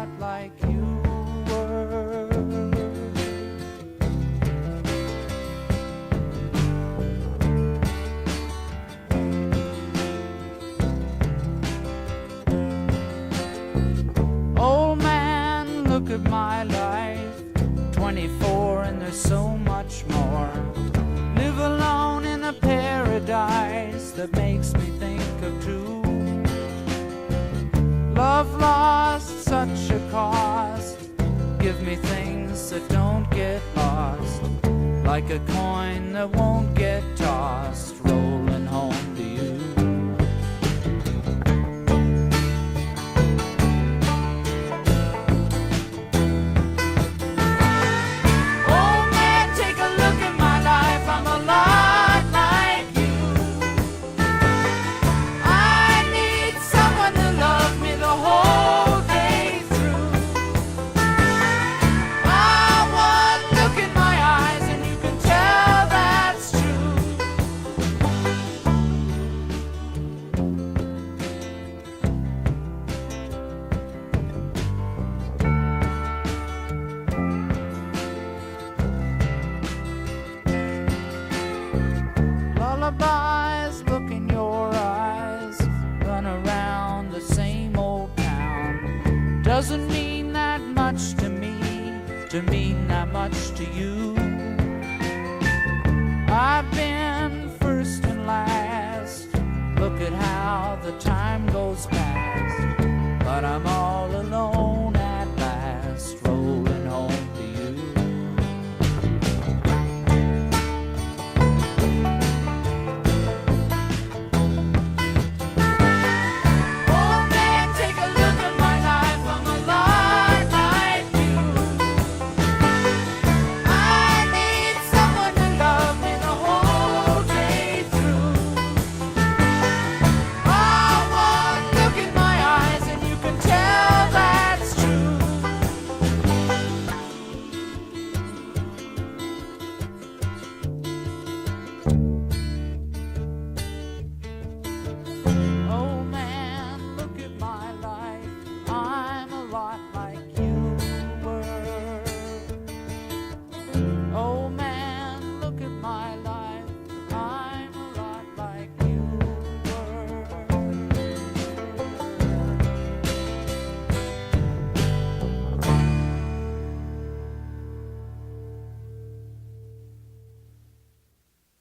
lot like you were. Old man, look at my life, 24 and there's so much more. Live alone in a paradise that makes me think of two. Love lost, such a cost. Give me things that don't get lost, like a coin that won't get tossed, rolling home to you. Lullabies, look in your eyes, run around the same old town. Doesn't mean that much to me, to mean that much to you. I've been first and last, look at how the time goes past, but I'm all